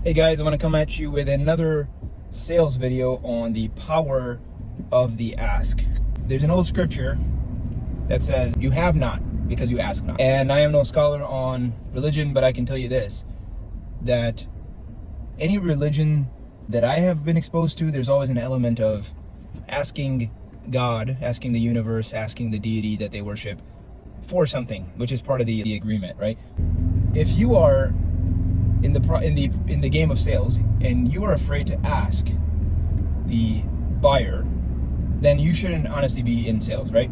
Hey guys, I want to come at you with another sales video on the power of the ask. There's an old scripture that says, you have not because you ask not. And I am no scholar on religion, but I can tell you this, that any religion that I have been exposed to, there's always an element of asking God, asking the universe, asking the deity that they worship for something, which is part of the agreement, right? If you are in the game of sales and you are afraid to ask the buyer, then you shouldn't honestly be in sales, right?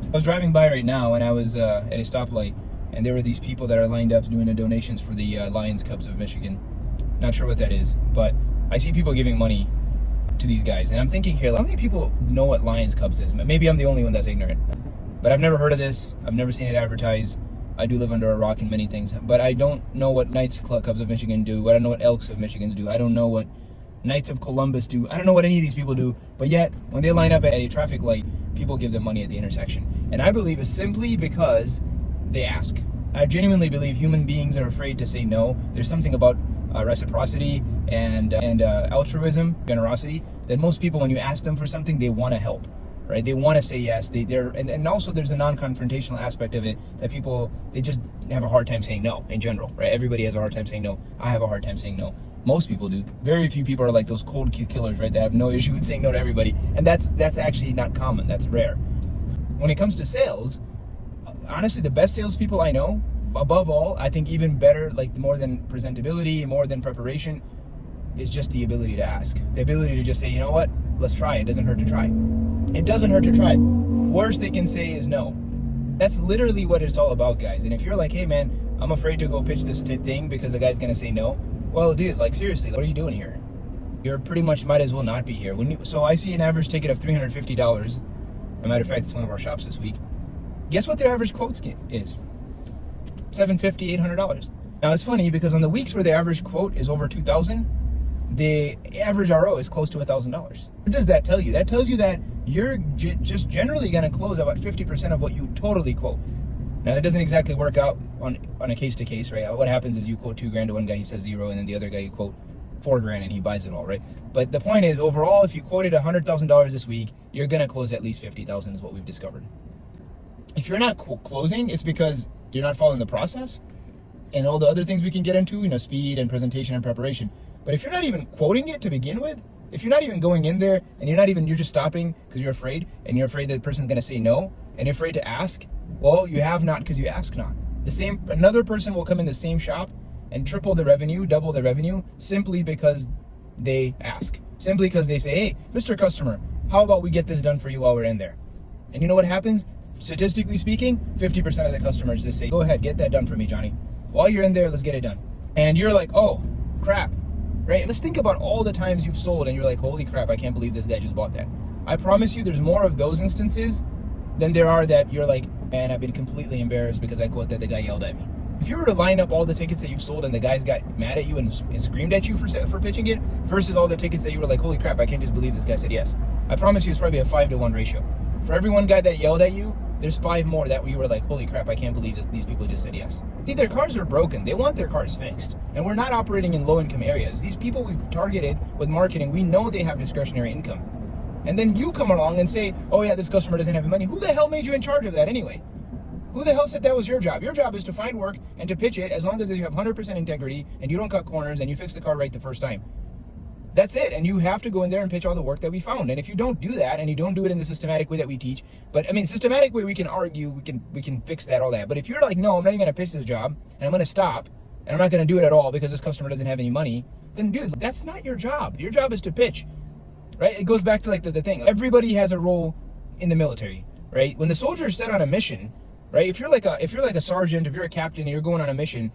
I was driving by right now and I was at a stoplight, and there were these people that are lined up doing the donations for the Lions Cubs of Michigan. Not sure what that is, but I see people giving money to these guys, and I'm thinking here, how many people know what Lions Cubs is? Maybe I'm the only one that's ignorant, but I've never heard of this. I've never seen it advertised. I do live under a rock in many things, but I don't know what Knights Cubs of Michigan do. I don't know what Elks of Michigan do. I don't know what Knights of Columbus do. I don't know what any of these people do, but yet when they line up at a traffic light, people give them money at the intersection. And I believe it's simply because they ask. I genuinely believe human beings are afraid to say no. There's something about reciprocity and altruism, generosity, that most people, when you ask them for something, they want to help. Right? They want to say yes. And also there's a non-confrontational aspect of it that people, they just have a hard time saying no in general, right? Everybody has a hard time saying no. I have a hard time saying no. Most people do. Very few people are like those cold killers, right? That have no issue with saying no to everybody. And that's actually not common. That's rare. When it comes to sales, honestly, the best salespeople I know, above all, I think even better, like more than presentability, more than preparation, is just the ability to ask. The ability to just say, you know what? Let's try. It doesn't hurt to try. It doesn't hurt to try. Worst they can say is no. That's literally what it's all about, guys. And if you're like, hey man, I'm afraid to go pitch this thing because the guy's gonna say no. Well, dude, like seriously, what are you doing here? You're pretty much might as well not be here. So I see an average ticket of $350. As a matter of fact, it's one of our shops this week. Guess what their average quote is? $750, $800. Now it's funny because on the weeks where the average quote is over $2,000, the average RO is close to $1,000. What does that tell you? That tells you that you're just generally going to close about 50% of what you totally quote. Now that doesn't exactly work out on a case to case, right? What happens is you quote $2,000 to one guy, he says zero, and then the other guy you quote $4,000 and he buys it all, right? But the point is, overall, if you quoted $100,000 this week, you're going to close at least $50,000 is what we've discovered. If you're not closing, it's because you're not following the process and all the other things we can get into, speed and presentation and preparation. But if you're not even quoting it to begin with, if you're not even going in there and you're just stopping because you're afraid, and you're afraid that the person's going to say no, and you're afraid to ask, well, you have not because you ask not. Another person will come in the same shop and triple the revenue, double the revenue, simply because they ask. Simply because they say, hey, Mr. Customer, how about we get this done for you while we're in there? And you know what happens? Statistically speaking, 50% of the customers just say, go ahead, get that done for me, Johnny. While you're in there, let's get it done. And you're like, oh, crap. Right? Let's think about all the times you've sold and you're like, holy crap, I can't believe this guy just bought that. I promise you there's more of those instances than there are that you're like, man, I've been completely embarrassed because I quote that the guy yelled at me. If you were to line up all the tickets that you've sold and the guys got mad at you and screamed at you for pitching it versus all the tickets that you were like, holy crap, I can't just believe this guy said yes. I promise you it's probably a 5-to-1 ratio. For every one guy that yelled at you, there's 5 more that you were like, holy crap, I can't believe these people just said yes. See, their cars are broken. They want their cars fixed. And we're not operating in low-income areas. These people we've targeted with marketing, we know they have discretionary income. And then you come along and say, oh yeah, this customer doesn't have money. Who the hell made you in charge of that anyway? Who the hell said that was your job? Your job is to find work and to pitch it as long as you have 100% integrity and you don't cut corners and you fix the car right the first time. That's it. And you have to go in there and pitch all the work that we found. And if you don't do that and you don't do it in the systematic way that we teach, but I mean, systematic way we can argue, we can fix that, all that. But if you're like, no, I'm not even going to pitch this job and I'm going to stop and I'm not going to do it at all because this customer doesn't have any money, then dude, that's not your job. Your job is to pitch, right? It goes back to like the thing. Everybody has a role in the military, right? When the soldier is set on a mission, right? If you're like a sergeant, if you're a captain and you're going on a mission,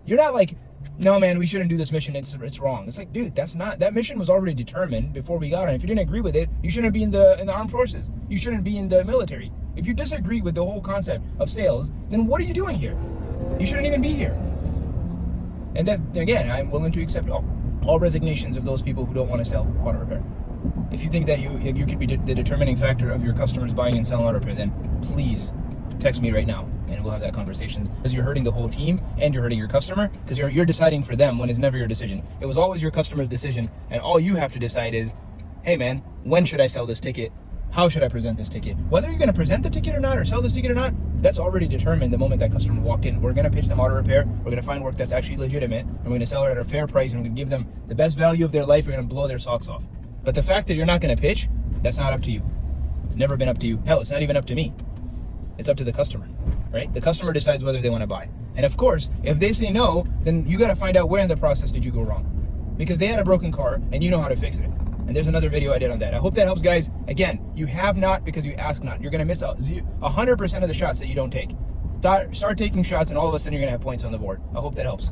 you're not like, no man, we shouldn't do this mission, it's wrong. It's like, dude, that mission was already determined before we got on. If you didn't agree with it, you shouldn't be in the armed forces. You shouldn't be in the military. If you disagree with the whole concept of sales, then what are you doing here? You shouldn't even be here. And that, again, I'm willing to accept all resignations of those people who don't want to sell auto repair. If you think that you could be the determining factor of your customers buying and selling auto repair, then please text me right now and we'll have that conversation, because you're hurting the whole team and you're hurting your customer, because you're deciding for them when it's never your decision. It was always your customer's decision, and all you have to decide is, hey man, when should I sell this ticket? How should I present this ticket? Whether you're going to present the ticket or not, or sell this ticket or not, that's already determined the moment that customer walked in. We're going to pitch them auto repair. We're going to find work that's actually legitimate, and we're going to sell it at a fair price, and we're going to give them the best value of their life. We're going to blow their socks off. But the fact that you're not going to pitch, that's not up to you. It's never been up to you. Hell, it's not even up to me. It's up to the customer, right? The customer decides whether they want to buy. And of course, if they say no, then you got to find out where in the process did you go wrong. Because they had a broken car and you know how to fix it. And there's another video I did on that. I hope that helps, guys. Again, you have not because you ask not. You're going to miss out 100% of the shots that you don't take. Start taking shots, and all of a sudden you're going to have points on the board. I hope that helps.